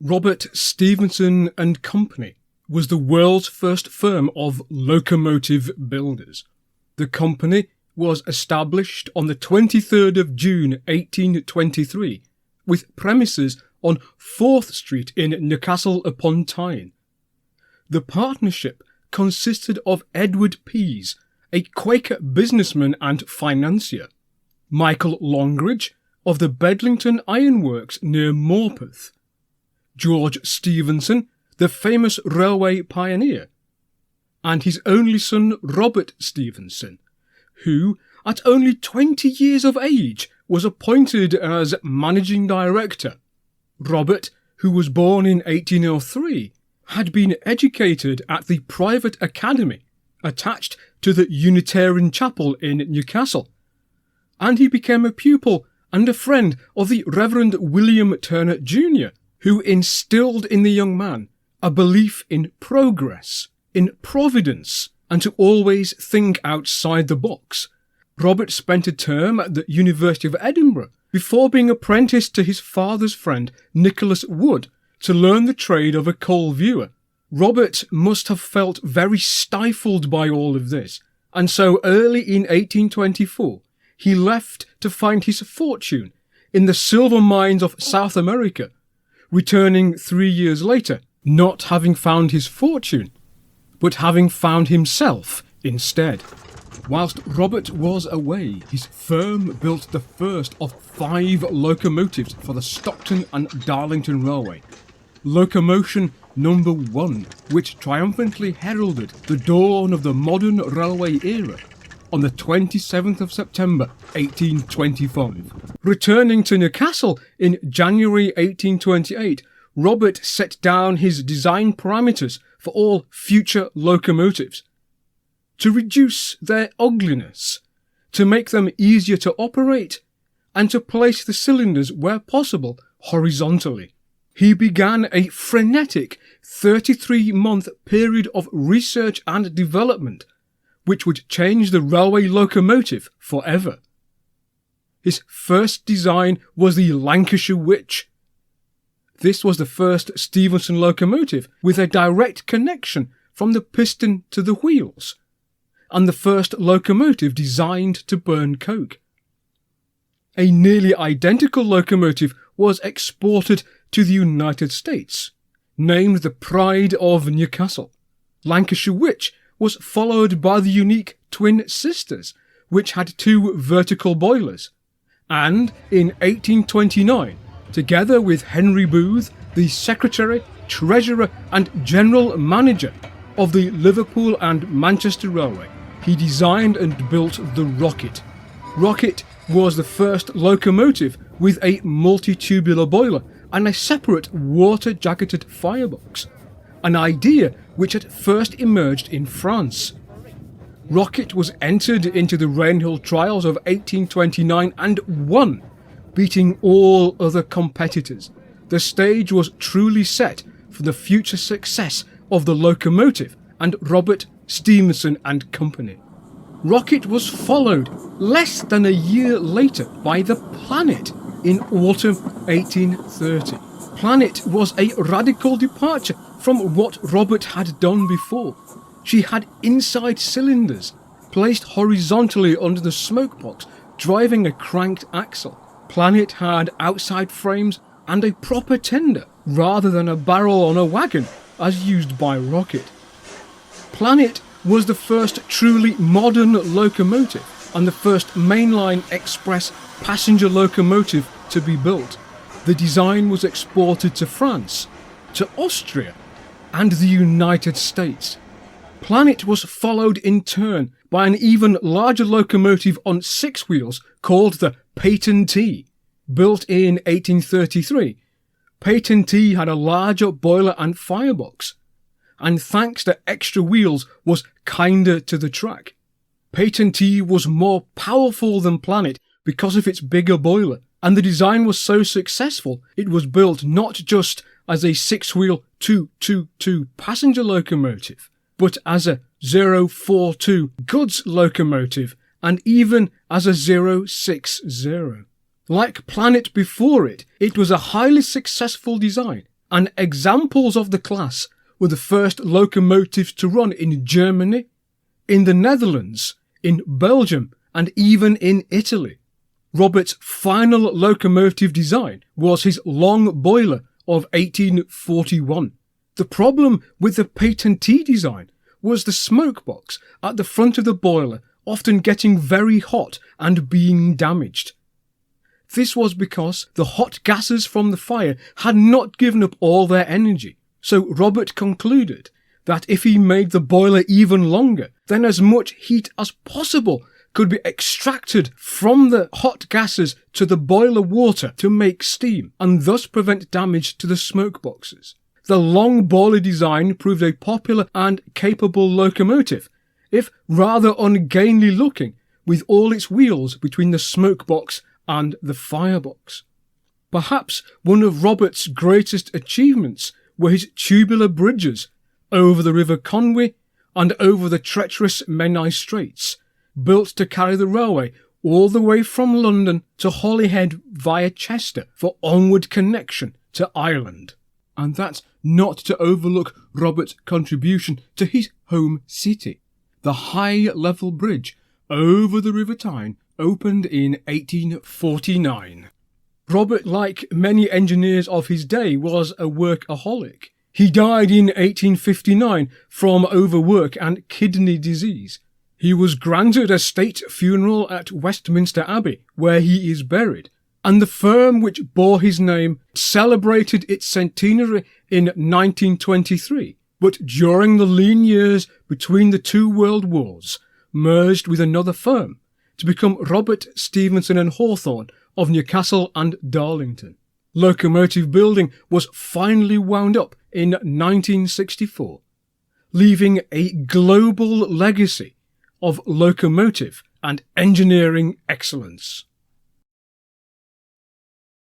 Robert Stephenson Company was the world's first firm of locomotive builders. The company was established on the 23rd of June 1823 with premises on 4th Street in Newcastle upon Tyne. The partnership consisted of Edward Pease, a Quaker businessman and financier, Michael Longridge of the Bedlington Ironworks near Morpeth, George Stephenson, the famous railway pioneer, and his only son Robert Stephenson, who, at only 20 years of age, was appointed as managing director. Robert, who was born in 1803, had been educated at the private academy attached to the Unitarian Chapel in Newcastle, and he became a pupil and a friend of the Reverend William Turner Jr., who instilled in the young man a belief in progress, in providence, and to always think outside the box. Robert spent a term at the University of Edinburgh before being apprenticed to his father's friend Nicholas Wood to learn the trade of a coal viewer. Robert must have felt very stifled by all of this, and so early in 1824 he left to find his fortune in the silver mines of South America, returning 3 years later, not having found his fortune, but having found himself instead. Whilst Robert was away, his firm built the first of 5 locomotives for the Stockton and Darlington Railway. Locomotion number 1, which triumphantly heralded the dawn of the modern railway era on the 27th of September 1825. Returning to Newcastle in January 1828, Robert set down his design parameters for all future locomotives. To reduce their ugliness, to make them easier to operate, and to place the cylinders where possible horizontally. He began a frenetic 33-month period of research and development, which would change the railway locomotive forever. His first design was the Lancashire Witch. This was the first Stephenson locomotive with a direct connection from the piston to the wheels, and the first locomotive designed to burn coke. A nearly identical locomotive was exported to the United States, named the Pride of Newcastle. Lancashire Witch was followed by the unique Twin Sisters, which had 2 vertical boilers, and in 1829, together with Henry Booth, the Secretary, Treasurer and General Manager of the Liverpool and Manchester Railway, he designed and built the Rocket. Rocket was the first locomotive with a multi-tubular boiler and a separate water-jacketed firebox, an idea which had first emerged in France. Rocket was entered into the Rainhill trials of 1829 and won, beating all other competitors. The stage was truly set for the future success of the locomotive and Robert Stephenson and Company. Rocket was followed less than a year later by the Planet in autumn 1830. Planet was a radical departure from what Robert had done before. She had inside cylinders placed horizontally under the smokebox, driving a cranked axle. Planet had outside frames and a proper tender, rather than a barrel on a wagon, as used by Rocket. Planet was the first truly modern locomotive and the first mainline express passenger locomotive to be built. The design was exported to France, to Austria, and the United States. Planet was followed in turn by an even larger locomotive on 6 wheels called the Patentee. Built in 1833, Patentee had a larger boiler and firebox, and thanks to extra wheels was kinder to the track. Patentee was more powerful than Planet because of its bigger boiler, and the design was so successful it was built not just as a 6-wheel 222 passenger locomotive, but as a 042 goods locomotive and even as a 060. Like Planet before it, it was a highly successful design and examples of the class were the first locomotives to run in Germany, in the Netherlands, in Belgium, and even in Italy. Robet's final locomotive design was his long boiler of 1841. The problem with the patentee design was the smoke box at the front of the boiler often getting very hot and being damaged. This was because the hot gases from the fire had not given up all their energy, so Robert concluded that if he made the boiler even longer, then as much heat as possible could be extracted from the hot gases to the boiler water to make steam, and thus prevent damage to the smoke boxes. The long boiler design proved a popular and capable locomotive, if rather ungainly looking, with all its wheels between the smoke box and the firebox. Perhaps one of Robert's greatest achievements were his tubular bridges over the River Conwy and over the treacherous Menai Straits, built to carry the railway all the way from London to Holyhead via Chester for onward connection to Ireland. And that's not to overlook Robert's contribution to his home city. The high-level bridge over the River Tyne opened in 1849. Robert, like many engineers of his day, was a workaholic. He died in 1859 from overwork and kidney disease. He was granted a state funeral at Westminster Abbey, where he is buried, and the firm which bore his name celebrated its centenary in 1923, but during the lean years between the two world wars, merged with another firm to become Robert Stephenson and Hawthorne of Newcastle and Darlington. Locomotive building was finally wound up in 1964, leaving a global legacy of locomotive and engineering excellence.